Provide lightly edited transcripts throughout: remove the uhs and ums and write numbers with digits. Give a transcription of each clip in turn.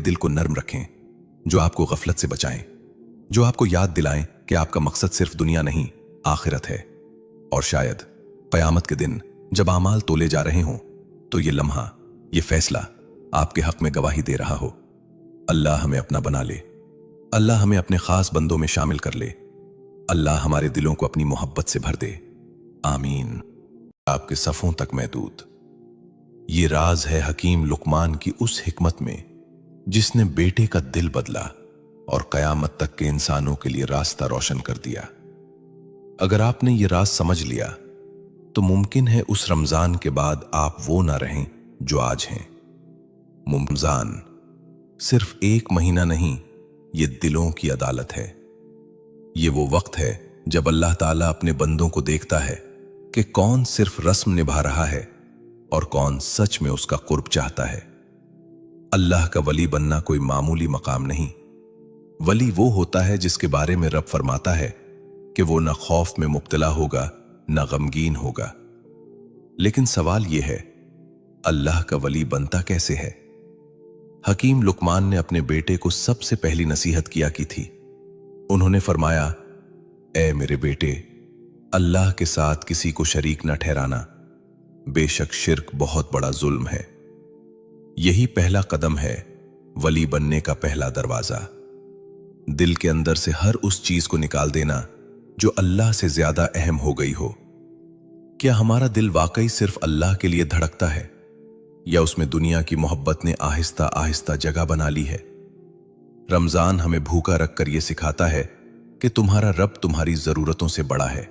दिल को नर्म रखें, जो आपको गफलत से बचाएं, जो आपको याद दिलाएं कि आपका मकसद सिर्फ दुनिया नहीं, आखिरत है। और शायद क़यामत के दिन जब आमाल तोले जा रहे हों, तो ये लम्हा, ये फैसला आपके हक में गवाही दे रहा हो। अल्लाह हमें अपना बना ले, अल्लाह हमें अपने खास बंदों में शामिल कर ले, अल्लाह हमारे दिलों को अपनी मोहब्बत से भर दे। आमीन। आपके सफ़ों तक महदूद। ये राज है हकीम लुकमान की उस हिकमत में जिसने बेटे का दिल बदला और क़यामत तक के इंसानों के लिए रास्ता रोशन कर दिया। अगर आपने ये राज समझ लिया तो मुमकिन है उस रमज़ान के बाद आप वो ना रहें जो आज हैं। रमज़ान सिर्फ एक महीना नहीं, ये दिलों की अदालत है। ये वो वक्त है जब अल्लाह ताला अपने बंदों को देखता है कि कौन सिर्फ रस्म निभा रहा है और कौन सच में उसका कुर्ब चाहता है। अल्लाह का वली बनना कोई मामूली मकाम नहीं। वली वो होता है जिसके बारे में रब फरमाता है कि वो न खौफ में मुब्तला होगा, न गमगीन होगा। लेकिन सवाल ये है, अल्लाह का वली बनता कैसे है? हकीम लुकमान ने अपने बेटे को सबसे पहली नसीहत किया की थी। उन्होंने फरमाया, ए मेरे बेटे, अल्लाह के साथ किसी को शरीक न ठहराना। बेशक शिर्क बहुत बड़ा जुल्म है। यही पहला कदम है वली बनने का पहला दरवाजा। दिल के अंदर से हर उस चीज को निकाल देना जो अल्लाह से ज्यादा अहम हो गई हो। क्या हमारा दिल वाकई सिर्फ अल्लाह के लिए धड़कता है या उसमें दुनिया की मोहब्बत ने आहिस्ता आहिस्ता जगह बना ली है? रमजान हमें भूखा रखकर यह सिखाता है कि तुम्हारा रब तुम्हारी जरूरतों से बड़ा है।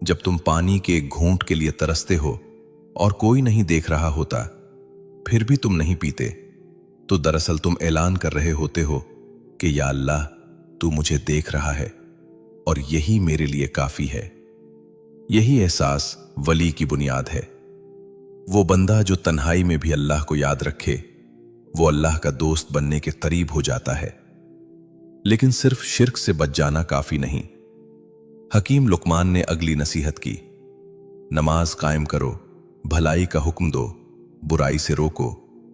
जब तुम पानी के एक घूंट के लिए तरसते हो और कोई नहीं देख रहा होता, फिर भी तुम नहीं पीते, तो दरअसल तुम ऐलान कर रहे होते हो कि या अल्लाह, तू मुझे देख रहा है और यही मेरे लिए काफी है। यही एहसास वली की बुनियाद है। वो बंदा जो तन्हाई में भी अल्लाह को याद रखे, वो अल्लाह का दोस्त बनने के करीब हो जाता है। लेकिन सिर्फ शिर्क से बच जाना काफी नहीं। हकीम लुकमान ने अगली नसीहत की, नमाज कायम करो, भलाई का हुक्म दो, बुराई से रोको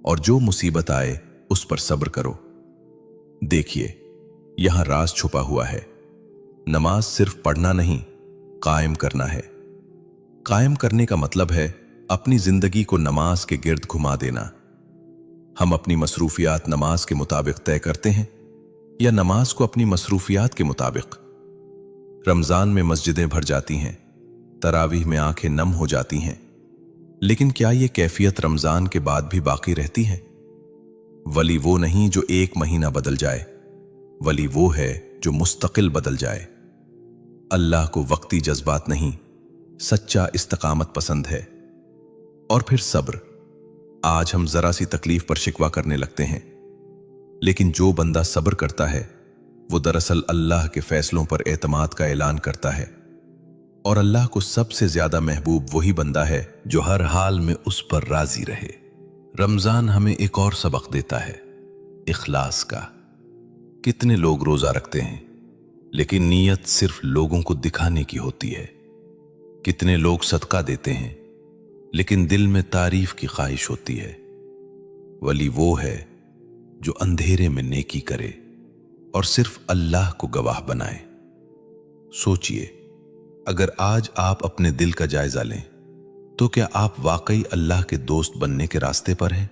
और जो मुसीबत आए उस पर सब्र करो। देखिए, यहां राज छुपा हुआ है। नमाज सिर्फ पढ़ना नहीं, कायम करना है। कायम करने का मतलब है अपनी जिंदगी को नमाज के गिर्द घुमा देना। हम अपनी मसरूफियात नमाज के मुताबिक तय करते हैं या नमाज को अपनी मसरूफियात के मुताबिक? रमजान में मस्जिदें भर जाती हैं, तरावीह में आंखें नम हो जाती हैं, लेकिन क्या ये कैफियत रमजान के बाद भी बाकी रहती है? वली वो नहीं जो एक महीना बदल जाए, वली वो है जो मुस्तकिल बदल जाए। अल्लाह को वक्ती जज्बात नहीं, सच्चा इस्तकामत पसंद है। और फिर सब्र। आज हम जरा सी तकलीफ पर शिकवा करने लगते हैं, लेकिन जो बंदा सब्र करता है वो दरअसल अल्लाह के फैसलों पर एतमाद का ऐलान करता है। और अल्लाह को सबसे ज्यादा महबूब वही बंदा है जो हर हाल में उस पर राजी रहे। रमजान हमें एक और सबक देता है, इखलास का। कितने लोग रोजा रखते हैं लेकिन नीयत सिर्फ लोगों को दिखाने की होती है। कितने लोग सदका देते हैं लेकिन दिल में तारीफ की ख्वाहिश होती है। वली वो है जो अंधेरे में नेकी करे और सिर्फ अल्लाह को गवाह बनाए। सोचिए, अगर आज आप अपने दिल का जायजा लें तो क्या आप वाकई अल्लाह के दोस्त बनने के रास्ते पर हैं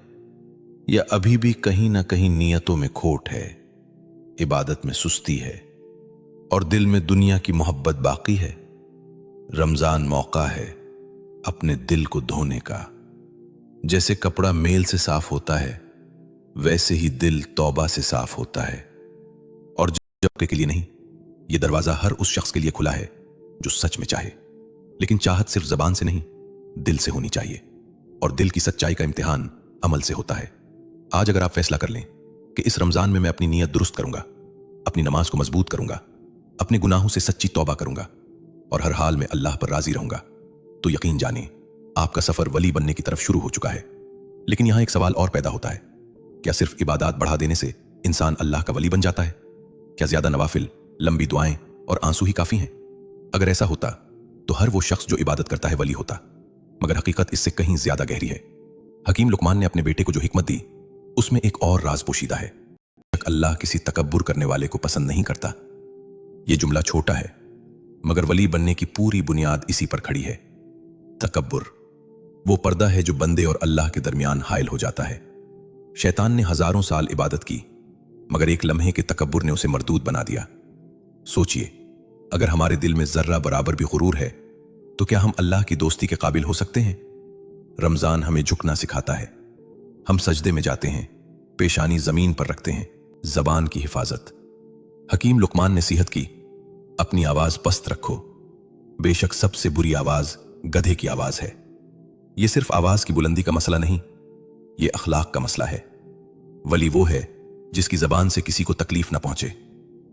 या अभी भी कहीं ना कहीं नियतों में खोट है, इबादत में सुस्ती है और दिल में दुनिया की मोहब्बत बाकी है? रमजान मौका है अपने दिल को धोने का। जैसे कपड़ा मेल से साफ होता है, वैसे ही दिल तौबा से साफ होता है। और जब के लिए नहीं, यह दरवाजा हर उस शख्स के लिए खुला है जो सच में चाहे। लेकिन चाहत सिर्फ जबान से नहीं, दिल से होनी चाहिए। और दिल की सच्चाई का इम्तिहान अमल से होता है। आज अगर आप फैसला कर लें कि इस रमजान में मैं अपनी नीयत दुरुस्त करूंगा, अपनी नमाज को मजबूत करूंगा, अपने गुनाहों से सच्ची तौबा करूंगा और हर हाल में अल्लाह पर राजी रहूंगा, तो यकीन जानिए आपका सफर वली बनने की तरफ शुरू हो चुका है। लेकिन यहां एक सवाल और पैदा होता है, क्या सिर्फ इबादत बढ़ा देने से इंसान अल्लाह का वली बन जाता है? क्या ज्यादा नवाफिल, लंबी दुआएं और आंसू ही काफी हैं? अगर ऐसा होता तो हर वो शख्स जो इबादत करता है वली होता। मगर हकीकत इससे कहीं ज्यादा गहरी है। हकीम लुकमान ने अपने बेटे को जो हिकमत दी उसमें एक और राज पोशीदा है। अल्लाह किसी तकब्बुर करने वाले को पसंद नहीं करता। यह जुमला छोटा है, मगर वली बनने की पूरी बुनियाद इसी पर खड़ी है। तकब्बुर वो पर्दा है जो बंदे और अल्लाह के दरमियान हाइल हो जाता है। शैतान ने हजारों साल इबादत की, मगर एक लम्हे के तकब्बुर ने उसे मरदूद बना दिया। सोचिए, अगर हमारे दिल में जर्रा बराबर भी गुरूर है तो क्या हम अल्लाह की दोस्ती के काबिल हो सकते हैं? रमजान हमें झुकना सिखाता है। हम सजदे में जाते हैं, पेशानी जमीन पर रखते हैं, जबान की हिफाजत। हकीम लुकमान ने नसीहत की, अपनी आवाज पस्त रखो, बेशक सबसे बुरी आवाज गधे की आवाज है। यह सिर्फ आवाज की बुलंदी का मसला नहीं, यह अखलाक का मसला है। वली वो है जिसकी जबान से किसी को तकलीफ ना पहुंचे,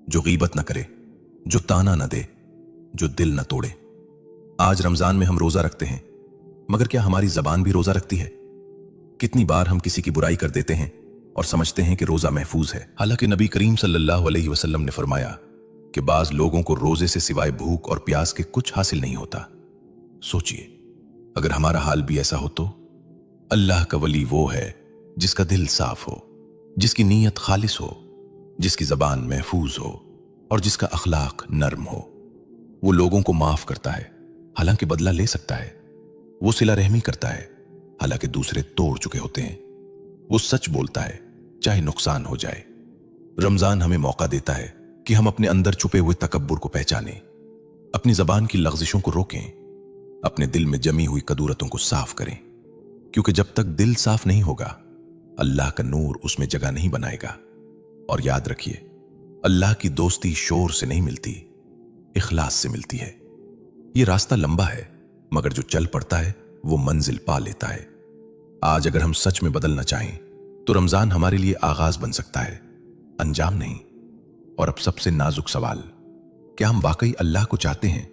जो गीबत ना करे, जो ताना ना दे, जो दिल ना तोड़े। आज रमजान में हम रोजा रखते हैं, मगर क्या हमारी जबान भी रोजा रखती है? कितनी बार हम किसी की बुराई कर देते हैं और समझते हैं कि रोजा महफूज है, हालांकि नबी करीम सल्लल्लाहु अलैहि वसल्लम ने फरमाया कि बाज लोगों को रोजे से सिवाय भूख और प्यास के कुछ हासिल नहीं होता। सोचिए, अगर हमारा हाल भी ऐसा हो तो? अल्लाह का वली वो है जिसका दिल साफ हो, जिसकी नीयत खालिस हो, जिसकी जबान महफूज हो और जिसका अखलाक नर्म हो। वो लोगों को माफ करता है, हालांकि बदला ले सकता है। वो सिला रहमी करता है, हालांकि दूसरे तोड़ चुके होते हैं। वो सच बोलता है, चाहे नुकसान हो जाए। रमजान हमें मौका देता है कि हम अपने अंदर छुपे हुए तकब्बुर को पहचानें, अपनी जबान की लग़ज़िशों को रोकें, अपने दिल में जमी हुई कदूरतों को साफ करें, क्योंकि जब तक दिल साफ नहीं होगा अल्लाह का नूर उसमें जगह नहीं बनाएगा। और याद रखिए, अल्लाह की दोस्ती शोर से नहीं मिलती, इखलास से मिलती है। ये रास्ता लंबा है, मगर जो चल पड़ता है वो मंजिल पा लेता है। आज अगर हम सच में बदलना चाहें तो रमजान हमारे लिए आगाज बन सकता है, अंजाम नहीं। और अब सबसे नाजुक सवाल, क्या हम वाकई अल्लाह को चाहते हैं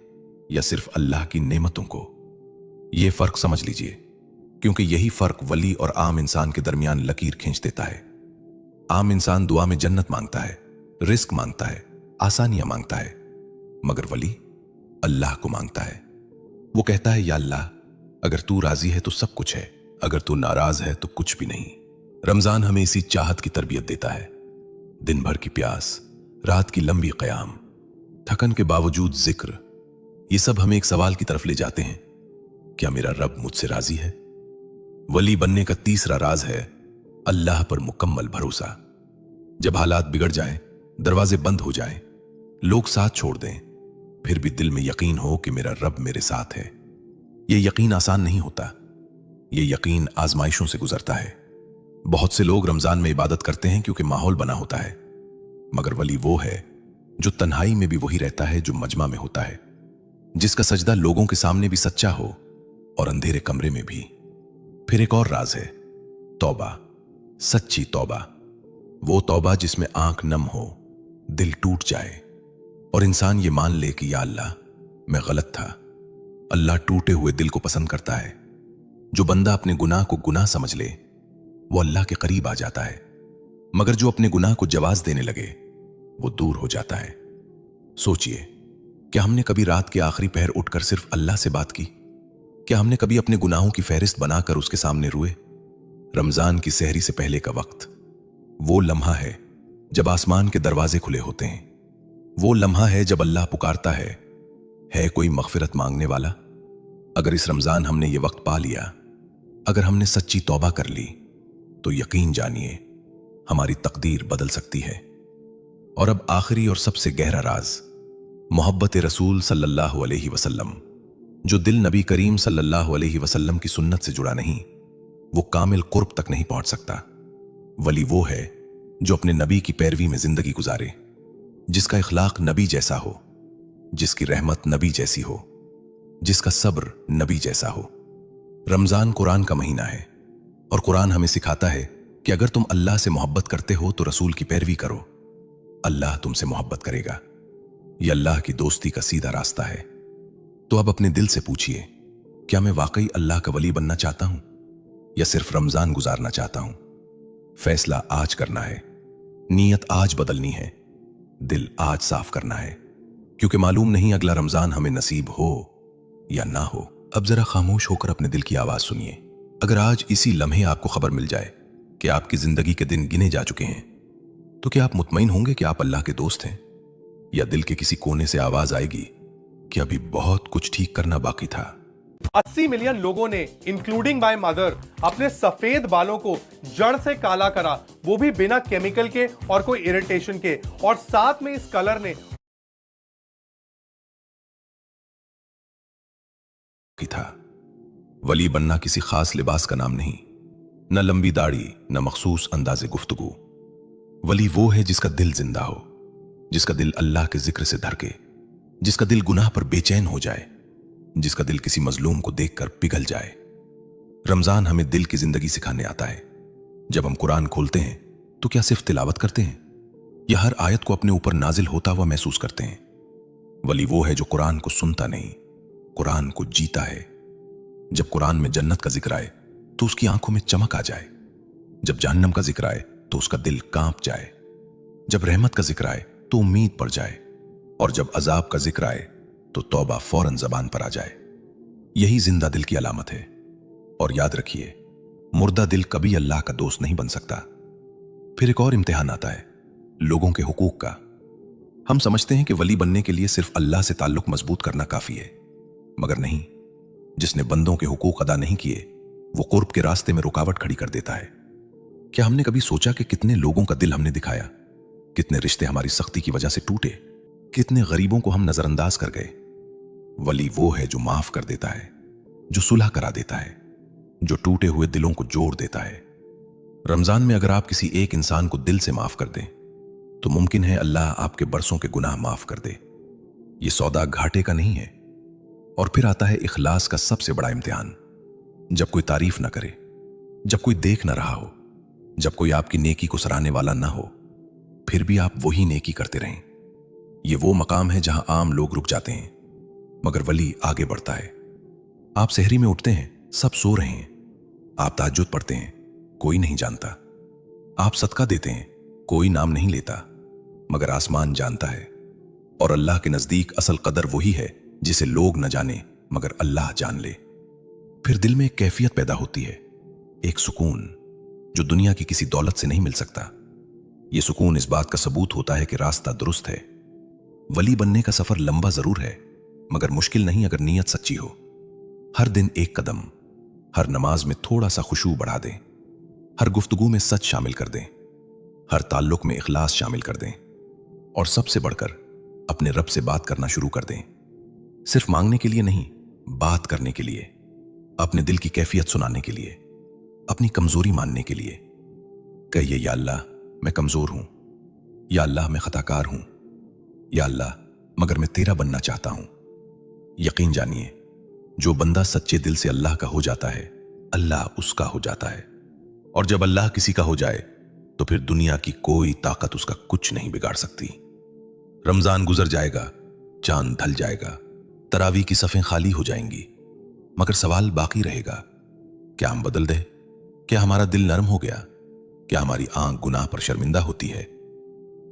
या सिर्फ अल्लाह की नेमतों को? यह फर्क समझ लीजिए, क्योंकि यही फर्क वली और आम इंसान के दरमियान लकीर खींच देता है। आम इंसान दुआ में जन्नत मांगता है, रिस्क मांगता है, आसानियां मांगता है, मगर वली अल्लाह को मांगता है। वो कहता है, या अल्लाह, अगर तू राजी है तो सब कुछ है, अगर तू नाराज है तो कुछ भी नहीं। रमजान हमें इसी चाहत की तरबियत देता है। दिन भर की प्यास, रात की लंबी कयाम, थकन के बावजूद जिक्र, ये सब हमें एक सवाल की तरफ ले जाते हैं, क्या मेरा रब मुझसे राजी है? वली बनने का तीसरा राज है अल्लाह पर मुकम्मल भरोसा। जब हालात बिगड़ जाएं, दरवाजे बंद हो जाएं, लोग साथ छोड़ दें, फिर भी दिल में यकीन हो कि मेरा रब मेरे साथ है। यह यकीन आसान नहीं होता, यह यकीन आजमाइशों से गुजरता है। बहुत से लोग रमजान में इबादत करते हैं क्योंकि माहौल बना होता है, मगर वली वो है जो तन्हाई में भी वही रहता है जो मजमा में होता है, जिसका सजदा लोगों के सामने भी सच्चा हो और अंधेरे कमरे में भी। फिर एक और राज है तौबा, सच्ची तौबा। वो तौबा जिसमें आंख नम हो, दिल टूट जाए और इंसान ये मान ले कि या अल्लाह, मैं गलत था। अल्लाह टूटे हुए दिल को पसंद करता है। जो बंदा अपने गुनाह को गुनाह समझ ले वो अल्लाह के करीब आ जाता है, मगर जो अपने गुनाह को जवाज देने लगे वो दूर हो जाता है। सोचिए, क्या हमने कभी रात के आखिरी पहर उठकर सिर्फ अल्लाह से बात की? क्या हमने कभी अपने गुनाहों की फहरिस्त बनाकर उसके सामने रोए? रमजान की सहरी से पहले का वक्त वो लम्हा है जब आसमान के दरवाजे खुले होते हैं। वो लम्हा है जब अल्लाह पुकारता है कोई मगफिरत मांगने वाला? अगर इस रमजान हमने ये वक्त पा लिया, अगर हमने सच्ची तौबा कर ली, तो यकीन जानिए हमारी तकदीर बदल सकती है। और अब आखिरी और सबसे गहरा राज, मोहब्बत रसूल सल्लल्लाहु अलैहि वसल्लम। जो दिल नबी करीम सल्लल्लाहु अलैहि वसल्लम की सुन्नत से जुड़ा नहीं, वो कामिल कुर्ब तक नहीं पहुंच सकता। वली वो है जो अपने नबी की पैरवी में जिंदगी गुजारे, जिसका इखलाक नबी जैसा हो, जिसकी रहमत नबी जैसी हो, जिसका सब्र नबी जैसा हो। रमजान कुरान का महीना है और कुरान हमें सिखाता है कि अगर तुम अल्लाह से मोहब्बत करते हो तो रसूल की पैरवी करो, अल्लाह तुमसे मोहब्बत करेगा। यह अल्लाह की दोस्ती का सीधा रास्ता है। तो अब अपने दिल से पूछिए, क्या मैं वाकई अल्लाह का वली बनना चाहता हूं या सिर्फ रमजान गुजारना चाहता हूं? फैसला आज करना है, नीयत आज बदलनी है, दिल आज साफ करना है, क्योंकि मालूम नहीं अगला रमजान हमें नसीब हो या ना हो। अब जरा खामोश होकर अपने दिल की आवाज सुनिए। अगर आज इसी लम्हे आपको खबर मिल जाए कि आपकी जिंदगी के दिन गिने जा चुके हैं, तो क्या आप मुतमईन होंगे कि आप अल्लाह के दोस्त हैं? या दिल के किसी कोने से आवाज आएगी कि अभी बहुत कुछ ठीक करना बाकी था? 80 मिलियन लोगों ने इंक्लूडिंग माय मदर अपने सफेद बालों को जड़ से काला करा, वो भी बिना केमिकल के और कोई इरिटेशन के, और साथ में इस कलर ने था। वली बनना किसी खास लिबास का नाम नहीं, न लंबी दाढ़ी, न मखसूस अंदाज़े गुफ्तगू। वली वो है जिसका दिल जिंदा हो, जिसका दिल अल्लाह के जिक्र से धड़के, जिसका दिल गुनाह पर बेचैन हो जाए, जिसका दिल किसी मजलूम को देखकर पिघल जाए। रमजान हमें दिल की जिंदगी सिखाने आता है। जब हम कुरान खोलते हैं तो क्या सिर्फ तिलावत करते हैं, या हर आयत को अपने ऊपर नाजिल होता हुआ महसूस करते हैं? वली वो है जो कुरान को सुनता नहीं, कुरान को जीता है। जब कुरान में जन्नत का जिक्र आए तो उसकी आंखों में चमक आ जाए, जब जहन्नम का जिक्र आए तो उसका दिल कांप जाए, जब रहमत का जिक्र आए तो उम्मीद पड़ जाए, और जब अजाब का जिक्र आए तो तौबा फौरन जबान पर आ जाए। यही जिंदा दिल की अलामत है। और याद रखिए, मुर्दा दिल कभी अल्लाह का दोस्त नहीं बन सकता। फिर एक और इम्तिहान आता है, लोगों के हुकूक का। हम समझते हैं कि वली बनने के लिए सिर्फ अल्लाह से ताल्लुक मजबूत करना काफी है, मगर नहीं। जिसने बंदों के हुकूक अदा नहीं किए, वो कुर्ब के रास्ते में रुकावट खड़ी कर देता है। क्या हमने कभी सोचा कि कितने लोगों का दिल हमने दिखाया, कितने रिश्ते हमारी सख्ती की वजह से टूटे, कितने गरीबों को हम नजरअंदाज कर गए? वली वो है जो माफ कर देता है, जो सुलह करा देता है, जो टूटे हुए दिलों को जोड़ देता है। रमजान में अगर आप किसी एक इंसान को दिल से माफ कर दें तो मुमकिन है अल्लाह आपके बरसों के गुनाह माफ कर दे। ये सौदा घाटे का नहीं है। और फिर आता है इखलास का सबसे बड़ा इम्तिहान। जब कोई तारीफ ना करे, जब कोई देख ना रहा हो, जब कोई आपकी नेकी को सराहने वाला ना हो, फिर भी आप वही नेकी करते रहें। ये वो मकाम है जहां आम लोग रुक जाते हैं, मगर वली आगे बढ़ता है। आप सहरी में उठते हैं, सब सो रहे हैं। आप तहज्जुद पढ़ते हैं, कोई नहीं जानता। आप सदका देते हैं, कोई नाम नहीं लेता, मगर आसमान जानता है। और अल्लाह के नजदीक असल कदर वही है जिसे लोग न जाने मगर अल्लाह जान ले। फिर दिल में एक कैफियत पैदा होती है, एक सुकून जो दुनिया की किसी दौलत से नहीं मिल सकता। यह सुकून इस बात का सबूत होता है कि रास्ता दुरुस्त है। वली बनने का सफर लंबा जरूर है, मगर मुश्किल नहीं अगर नीयत सच्ची हो। हर दिन एक कदम, हर नमाज में थोड़ा सा खुशू बढ़ा दें, हर गुफ्तगू में सच शामिल कर दें, हर ताल्लुक में इखलास शामिल कर दें, और सबसे बढ़कर अपने रब से बात करना शुरू कर दें। सिर्फ मांगने के लिए नहीं, बात करने के लिए, अपने दिल की कैफियत सुनाने के लिए, अपनी कमजोरी मानने के लिए। कहिए, या अल्लाह मैं कमजोर हूं, या अल्लाह मैं खताकार हूं, या अल्लाह मगर मैं तेरा बनना चाहता हूं। यकीन जानिए, जो बंदा सच्चे दिल से अल्लाह का हो जाता है, अल्लाह उसका हो जाता है। और जब अल्लाह किसी का हो जाए तो फिर दुनिया की कोई ताकत उसका कुछ नहीं बिगाड़ सकती। रमजान गुजर जाएगा, चांद ढल जाएगा, तरावी की सफ़ें खाली हो जाएंगी, मगर सवाल बाकी रहेगा, क्या हम बदल दे? क्या हमारा दिल नरम हो गया? क्या हमारी आंख गुनाह पर शर्मिंदा होती है?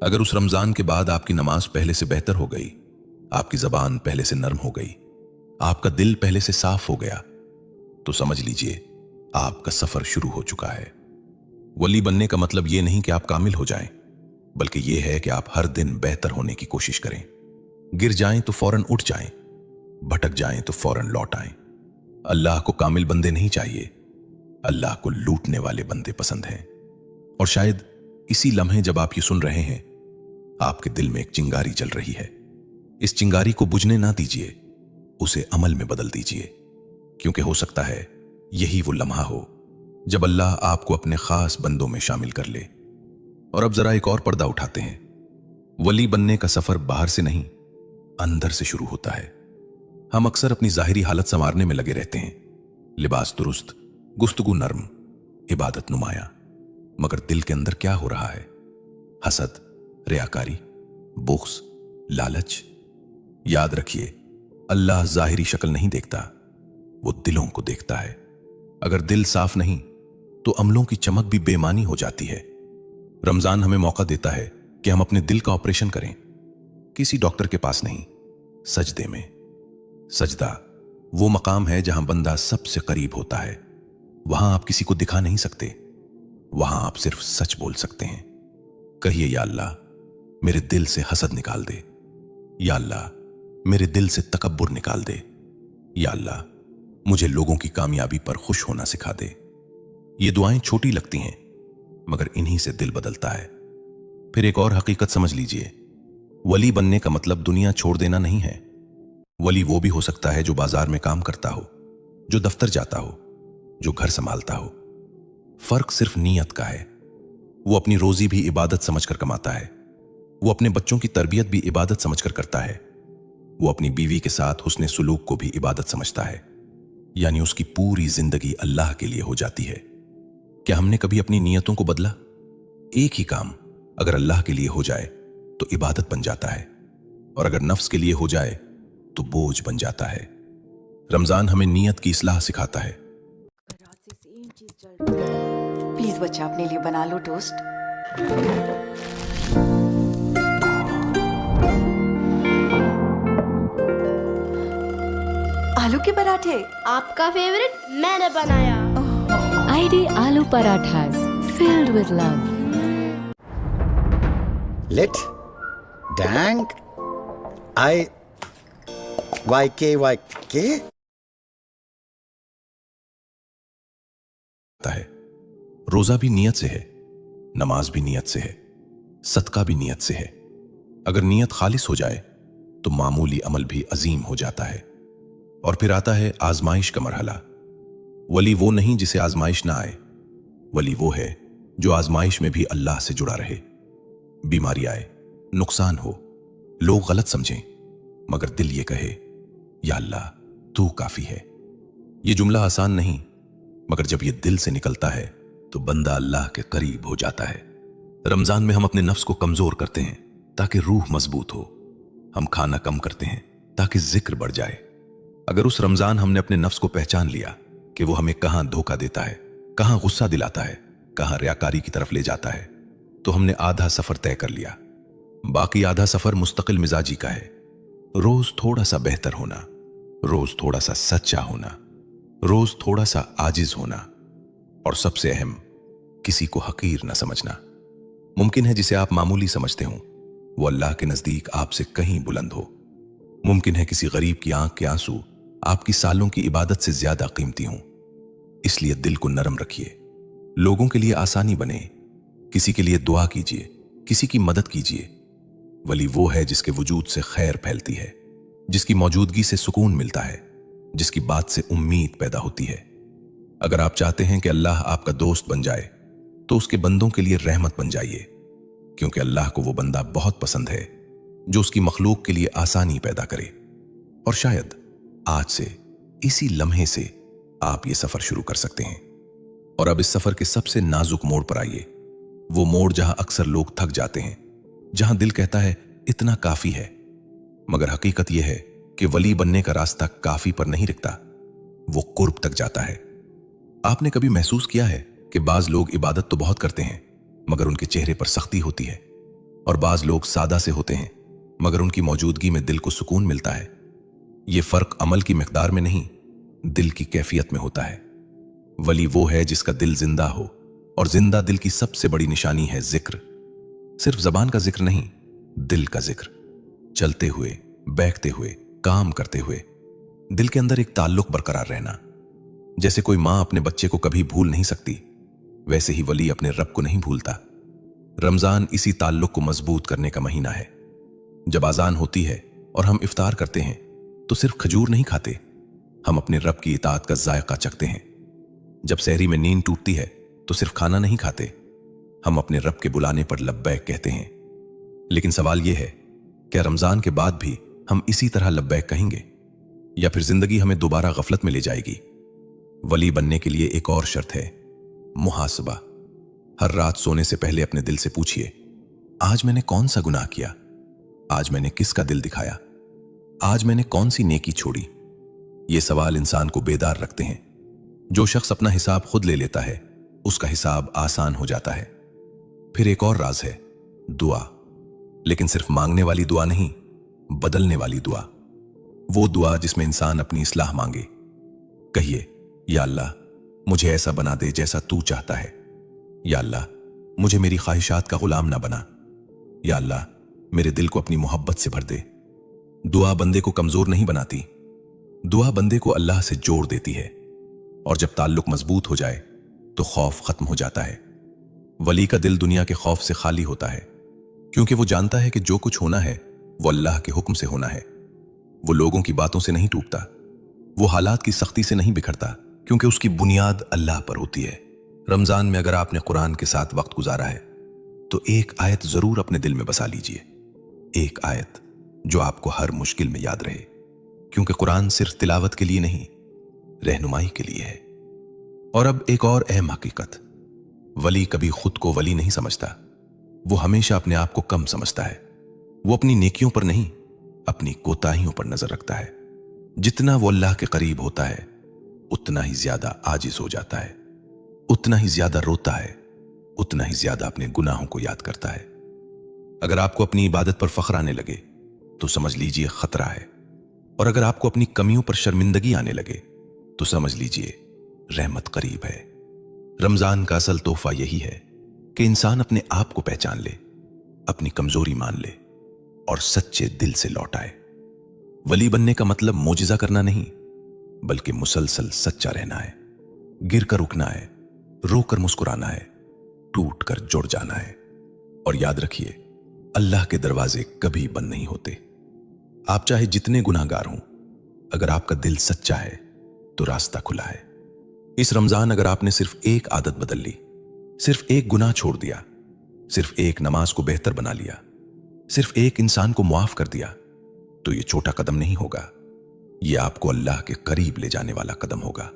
अगर उस रमजान के बाद आपकी नमाज पहले से बेहतर हो गई, आपकी जबान पहले से नरम हो गई, आपका दिल पहले से साफ हो गया, तो समझ लीजिए आपका सफर शुरू हो चुका है। वली बनने का मतलब यह नहीं कि आप कामिल हो जाएं, बल्कि यह है कि आप हर दिन बेहतर होने की कोशिश करें। गिर जाएं तो फौरन उठ जाएं, भटक जाएं तो फौरन लौट आएं। अल्लाह को कामिल बंदे नहीं चाहिए, अल्लाह को लूटने वाले बंदे पसंद हैं। और शायद इसी लम्हे जब आप ये सुन रहे हैं, आपके दिल में एक चिंगारी जल रही है। इस चिंगारी को बुझने ना दीजिए, उसे अमल में बदल दीजिए, क्योंकि हो सकता है यही वो लम्हा हो जब अल्लाह आपको अपने खास बंदों में शामिल कर ले। और अब जरा एक और पर्दा उठाते हैं। वली बनने का सफर बाहर से नहीं, अंदर से शुरू होता है। हम अक्सर अपनी जाहिरी हालत संवारने में लगे रहते हैं, लिबास दुरुस्त, गुफ्तगू नर्म, इबादत नुमाया, मगर दिल के अंदर क्या हो रहा है? हसद, रियाकारी, बुग़्ज़, लालच। याद रखिए, अल्लाह जाहिरी शक्ल नहीं देखता, वो दिलों को देखता है। अगर दिल साफ नहीं तो अमलों की चमक भी बेमानी हो जाती है। रमजान हमें मौका देता है कि हम अपने दिल का ऑपरेशन करें, किसी डॉक्टर के पास नहीं, सजदे में। सजदा वो मकाम है जहां बंदा सबसे करीब होता है। वहां आप किसी को दिखा नहीं सकते, वहां आप सिर्फ सच बोल सकते हैं। कहिए, या अल्लाह मेरे दिल से हसद निकाल दे, या अल्लाह मेरे दिल से तकब्बुर निकाल दे, या अल्लाह मुझे लोगों की कामयाबी पर खुश होना सिखा दे। ये दुआएं छोटी लगती हैं, मगर इन्हीं से दिल बदलता है। फिर एक और हकीकत समझ लीजिए, वली बनने का मतलब दुनिया छोड़ देना नहीं है। वली वो भी हो सकता है जो बाजार में काम करता हो, जो दफ्तर जाता हो, जो घर संभालता हो। फर्क सिर्फ नीयत का है। वो अपनी रोजी भी इबादत समझकर कमाता है, वो अपने बच्चों की तरबियत भी इबादत समझकर करता है, वो अपनी बीवी के साथ हुस्ने सुलूक को भी इबादत समझता है, यानी उसकी पूरी जिंदगी अल्लाह के लिए हो जाती है। क्या हमने कभी अपनी नीयतों को बदला? एक ही काम अगर अल्लाह के लिए हो जाए तो इबादत बन जाता है, और अगर नफ्स के लिए हो जाए तो बोझ बन जाता है। रमजान हमें नीयत की इस्लाह सिखाता है। प्लीज बच्चा, अपने लिए बना लो टोस्ट। आलू के पराठे आपका फेवरेट मैंने बनाया। ID Aloo Parathas, filled with love. Lit, dang, YK. है रोजा भी नियत से है, नमाज भी नियत से है, सदका भी नियत से है। अगर नियत खालिस हो जाए तो मामूली अमल भी अजीम हो जाता है। और फिर आता है आजमाइश का मरहला। वली वो नहीं जिसे आजमाइश ना आए, वली वो है जो आजमाइश में भी अल्लाह से जुड़ा रहे। बीमारी आए, नुकसान हो, लोग गलत समझें, मगर दिल ये कहे, या अल्लाह तू काफी है। ये जुमला आसान नहीं, मगर जब ये दिल से निकलता है तो बंदा अल्लाह के करीब हो जाता है। रमजान में हम अपने नफ्स को कमजोर करते हैं ताकि रूह मजबूत हो। हम खाना कम करते हैं ताकि जिक्र बढ़ जाए। अगर उस रमजान हमने अपने नफ्स को पहचान लिया कि वो हमें कहां धोखा देता है, कहां गुस्सा दिलाता है, कहां रियाकारी की तरफ ले जाता है, तो हमने आधा सफर तय कर लिया। बाकी आधा सफर मुस्तकिल मिजाजी का है। रोज थोड़ा सा बेहतर होना, रोज थोड़ा सा सच्चा होना, रोज थोड़ा सा आजिज होना, और सबसे अहम, किसी को हकीर न समझना। मुमकिन है जिसे आप मामूली समझते हो वो अल्लाह के नजदीक आपसे कहीं बुलंद हो। मुमकिन है किसी गरीब की आंख के आंसू आपकी सालों की इबादत से ज्यादा कीमती हों। इसलिए दिल को नरम रखिए, लोगों के लिए आसानी बने, किसी के लिए दुआ कीजिए, किसी की मदद कीजिए। वली वो है जिसके वजूद से खैर फैलती है, जिसकी मौजूदगी से सुकून मिलता है, जिसकी बात से उम्मीद पैदा होती है। अगर आप चाहते हैं कि अल्लाह आपका दोस्त बन जाए तो उसके बंदों के लिए रहमत बन जाइए, क्योंकि अल्लाह को वो बंदा बहुत पसंद है जो उसकी मखलूक के लिए आसानी पैदा करे। और शायद आज से, इसी लम्हे से आप ये सफर शुरू कर सकते हैं। और अब इस सफर के सबसे नाजुक मोड़ पर आइए, वो मोड़ जहां अक्सर लोग थक जाते हैं, जहां दिल कहता है इतना काफी है, मगर हकीकत यह है कि वली बनने का रास्ता काफी पर नहीं रुकता, वो कुर्ब तक जाता है। आपने कभी महसूस किया है कि बाज लोग इबादत तो बहुत करते हैं मगर उनके चेहरे पर सख्ती होती है, और बाज लोग सादा से होते हैं मगर उनकी मौजूदगी में दिल को सुकून मिलता है। ये फर्क अमल की मिकदार में नहीं, दिल की कैफियत में होता है। वली वो है जिसका दिल जिंदा हो, और जिंदा दिल की सबसे बड़ी निशानी है जिक्र। सिर्फ जबान का जिक्र नहीं, दिल का जिक्र। चलते हुए, बैठते हुए, काम करते हुए दिल के अंदर एक ताल्लुक बरकरार रहना। जैसे कोई मां अपने बच्चे को कभी भूल नहीं सकती, वैसे ही वली अपने रब को नहीं भूलता। रमजान इसी ताल्लुक को मजबूत करने का महीना है। जब आजान होती है और हम इफ्तार करते हैं तो सिर्फ खजूर नहीं खाते, हम अपने रब की इताअत का जायका चखते हैं। जब सहरी में नींद टूटती है तो सिर्फ खाना नहीं खाते, हम अपने रब के बुलाने पर लब्बैक कहते हैं। लेकिन सवाल यह है, क्या रमजान के बाद भी हम इसी तरह लब्बैक कहेंगे, या फिर जिंदगी हमें दोबारा गफलत में ले जाएगी? वली बनने के लिए एक और शर्त है, मुहासबा। हर रात सोने से पहले अपने दिल से पूछिए, आज मैंने कौन सा गुनाह किया, आज मैंने किसका दिल दिखाया, आज मैंने कौन सी नेकी छोड़ी। ये सवाल इंसान को बेदार रखते हैं। जो शख्स अपना हिसाब खुद ले लेता है उसका हिसाब आसान हो जाता है। फिर एक और राज है, दुआ। लेकिन सिर्फ मांगने वाली दुआ नहीं, बदलने वाली दुआ। वो दुआ जिसमें इंसान अपनी इस्लाह मांगे। कहिए, या अल्लाह मुझे ऐसा बना दे जैसा तू चाहता है। या अल्लाह, मुझे मेरी ख्वाहिशात का गुलाम ना बना। या अल्लाह, मेरे दिल को अपनी मोहब्बत से भर दे। दुआ बंदे को कमजोर नहीं बनाती, दुआ बंदे को अल्लाह से जोड़ देती है। और जब ताल्लुक मजबूत हो जाए तो खौफ खत्म हो जाता है। वली का दिल दुनिया के खौफ से खाली होता है, क्योंकि वो जानता है कि जो कुछ होना है वो अल्लाह के हुक्म से होना है। वो लोगों की बातों से नहीं टूटता, वो हालात की सख्ती से नहीं बिखरता, क्योंकि उसकी बुनियाद अल्लाह पर होती है। रमजान में अगर आपने कुरान के साथ वक्त गुजारा है तो एक आयत जरूर अपने दिल में बसा लीजिए। एक आयत जो आपको हर मुश्किल में याद रहे, क्योंकि कुरान सिर्फ तिलावत के लिए नहीं, रहनुमाई के लिए है। और अब एक और अहम हकीकत, वली कभी खुद को वली नहीं समझता, वो हमेशा अपने आप को कम समझता है। वो अपनी नेकियों पर नहीं, अपनी कोताहियों पर नजर रखता है। जितना वो अल्लाह के करीब होता है उतना ही ज्यादा आजिज हो जाता है, उतना ही ज्यादा रोता है, उतना ही ज्यादा अपने गुनाहों को याद करता है। अगर आपको अपनी इबादत पर फख्र आने लगे तो समझ लीजिए खतरा है, और अगर आपको अपनी कमियों पर शर्मिंदगी आने लगे तो समझ लीजिए रहमत करीब है। रमजान का असल तोहफा यही है कि इंसान अपने आप को पहचान ले, अपनी कमजोरी मान ले और सच्चे दिल से लौट आए। वली बनने का मतलब मोजिजा करना नहीं, बल्कि मुसलसल सच्चा रहना है। गिर कर उठना है, रोकर मुस्कुराना है, टूट कर जुड़ जाना है। और याद रखिए, अल्लाह के दरवाजे कभी बंद नहीं होते। आप चाहे जितने गुनाहगार हों, अगर आपका दिल सच्चा है तो रास्ता खुला है। इस रमजान अगर आपने सिर्फ एक आदत बदल ली, सिर्फ एक गुनाह छोड़ दिया, सिर्फ एक नमाज को बेहतर बना लिया, सिर्फ एक इंसान को मुआफ कर दिया, तो ये छोटा कदम नहीं होगा, ये आपको अल्लाह के करीब ले जाने वाला कदम होगा।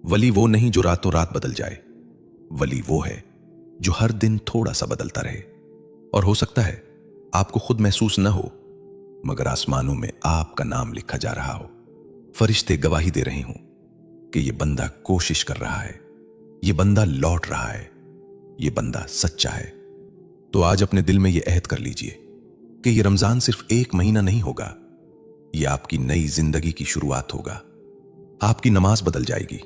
वली वो नहीं जो रातों रात बदल जाए, वली वो है जो हर दिन थोड़ा सा बदलता रहे। और हो सकता है आपको खुद महसूस न हो, मगर आसमानों में आपका नाम लिखा जा रहा हो, फरिश्ते गवाही दे रहे हों कि ये बंदा कोशिश कर रहा है, ये बंदा लौट रहा है, ये बंदा सच्चा है। तो आज अपने दिल में ये अहद कर लीजिए कि ये रमजान सिर्फ एक महीना नहीं होगा, ये आपकी नई जिंदगी की शुरुआत होगा। आपकी नमाज बदल जाएगी,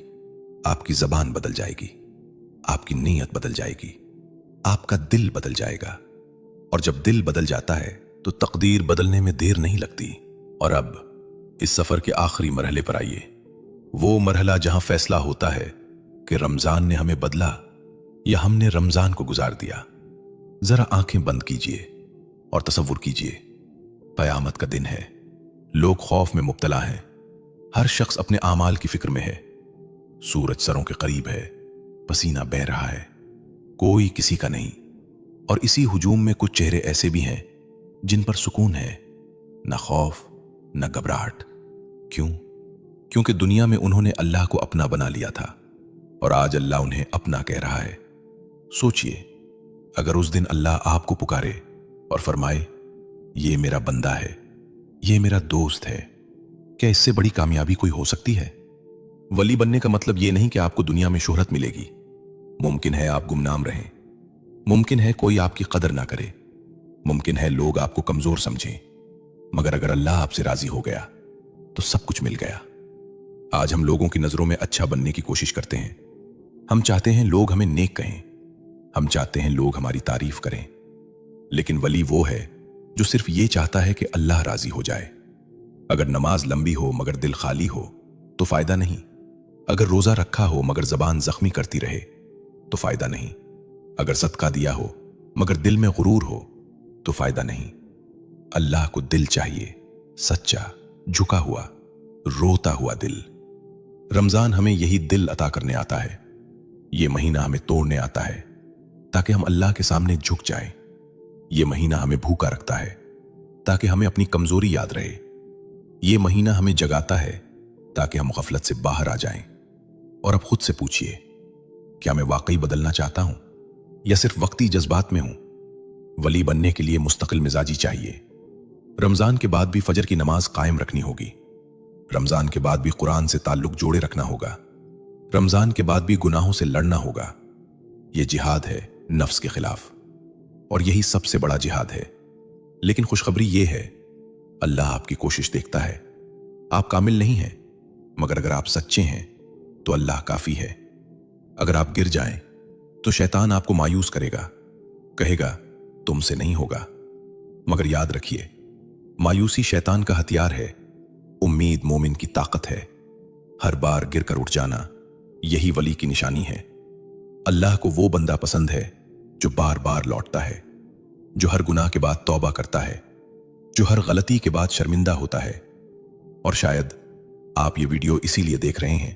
आपकी जबान बदल जाएगी, आपकी नीयत बदल जाएगी, आपका दिल बदल जाएगा। और जब दिल बदल जाता है तो तकदीर बदलने में देर नहीं लगती। और अब इस सफर के आखिरी मरहले पर आइए, वो मरहला जहां फैसला होता है कि रमजान ने हमें बदला या हमने रमजान को गुजार दिया। जरा आंखें बंद कीजिए और तसव्वुर कीजिए, क़यामत का दिन है, लोग खौफ में मुब्तला हैं, हर शख्स अपने आमाल की फिक्र में है, सूरज सरों के करीब है, पसीना बह रहा है, कोई किसी का नहीं। और इसी हुजूम में कुछ चेहरे ऐसे भी हैं जिन पर सुकून है, न खौफ न घबराहट। क्यों? क्योंकि दुनिया में उन्होंने अल्लाह को अपना बना लिया था और आज अल्लाह उन्हें अपना कह रहा है। सोचिए, अगर उस दिन अल्लाह आपको पुकारे और फरमाए, ये मेरा बंदा है, ये मेरा दोस्त है, क्या इससे बड़ी कामयाबी कोई हो सकती है? वली बनने का मतलब ये नहीं कि आपको दुनिया में शोहरत मिलेगी। मुमकिन है आप गुमनाम रहें, मुमकिन है कोई आपकी कदर ना करे, मुमकिन है लोग आपको कमजोर समझें, मगर अगर अल्लाह आपसे राजी हो गया तो सब कुछ मिल गया। आज हम लोगों की नजरों में अच्छा बनने की कोशिश करते हैं। हम चाहते हैं लोग हमें नेक कहें, हम चाहते हैं लोग हमारी तारीफ करें, लेकिन वली वो है जो सिर्फ ये चाहता है कि अल्लाह राजी हो जाए। अगर नमाज लंबी हो मगर दिल खाली हो तो फायदा नहीं, अगर रोजा रखा हो मगर जबान जख्मी करती रहे तो फायदा नहीं, अगर सदका दिया हो मगर दिल में गुरूर हो तो फायदा नहीं। अल्लाह को दिल चाहिए, सच्चा, झुका हुआ, रोता हुआ दिल। रमजान हमें यही दिल अता करने आता है। ये महीना हमें तोड़ने आता है ताकि हम अल्लाह के सामने झुक जाएं। ये महीना हमें भूखा रखता है ताकि हमें अपनी कमजोरी याद रहे। ये महीना हमें जगाता है ताकि हम गफलत से बाहर आ जाएं। और अब खुद से पूछिए, क्या मैं वाकई बदलना चाहता हूं या सिर्फ वक्ती जज्बात में हूं? वली बनने के लिए मुस्तकिल मिजाजी चाहिए। रमजान के बाद भी फजर की नमाज कायम रखनी होगी, रमजान के बाद भी कुरान से ताल्लुक जोड़े रखना होगा, रमजान के बाद भी गुनाहों से लड़ना होगा। यह जिहाद है नफ्स के खिलाफ, और यही सबसे बड़ा जिहाद है। लेकिन खुशखबरी यह है, अल्लाह आपकी कोशिश देखता है। आप कामिल नहीं हैं, मगर अगर आप सच्चे हैं तो अल्लाह काफी है। अगर आप गिर जाएं तो शैतान आपको मायूस करेगा, कहेगा तुमसे नहीं होगा। मगर याद रखिए, मायूसी शैतान का हथियार है, उम्मीद मोमिन की ताकत है। हर बार गिरकर उठ जाना यही वली की निशानी है। अल्लाह को वो बंदा पसंद है जो बार बार लौटता है, जो हर गुनाह के बाद तौबा करता है, जो हर गलती के बाद शर्मिंदा होता है। और शायद आप ये वीडियो इसीलिए देख रहे हैं।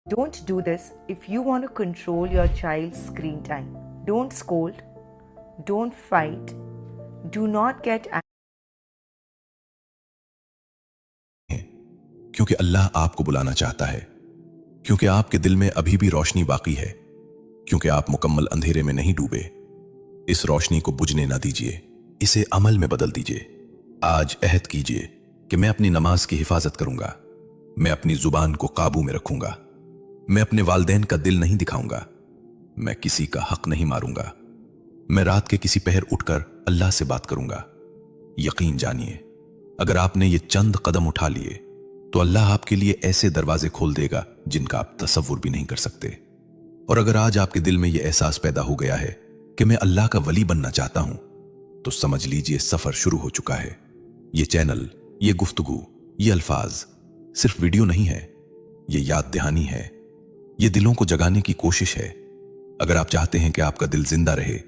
Don't do this if you want to control your child's screen time. Don't scold. Don't fight. Do not get angry. क्योंकि अल्लाह आपको बुलाना चाहता है, क्योंकि आपके दिल में अभी भी रोशनी बाकी है, क्योंकि आप मुकम्मल अंधेरे में नहीं डूबे। इस रोशनी को बुझने ना दीजिए, इसे अमल में बदल दीजिए। आज अहद कीजिए कि मैं अपनी नमाज की हिफाजत करूंगा, मैं अपनी जुबान को काबू में रखूंगा, मैं अपने वालिदैन का दिल नहीं दिखाऊंगा, मैं किसी का हक नहीं मारूंगा, मैं रात के किसी पहर उठकर अल्लाह से बात करूंगा। यकीन जानिए, अगर आपने ये चंद कदम उठा लिए तो अल्लाह आपके लिए ऐसे दरवाजे खोल देगा जिनका आप तसव्वुर भी नहीं कर सकते। और अगर आज आपके दिल में यह एहसास पैदा हो गया है कि मैं अल्लाह का वली बनना चाहता हूं, तो समझ लीजिए सफर शुरू हो चुका है। ये चैनल, ये गुफ्तगू, ये अल्फाज सिर्फ वीडियो नहीं है, ये याद दहानी है, ये दिलों को जगाने की कोशिश है। अगर आप चाहते हैं कि आपका दिल जिंदा रहे,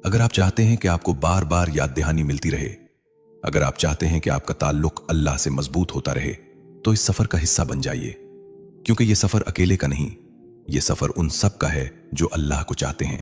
अगर आप चाहते हैं कि आपको बार बार याद दहानी मिलती रहे, अगर आप चाहते हैं कि आपका ताल्लुक अल्लाह से मजबूत होता रहे, तो इस सफर का हिस्सा बन जाइए। क्योंकि ये सफर अकेले का नहीं, ये सफर उन सब का है जो अल्लाह को चाहते हैं।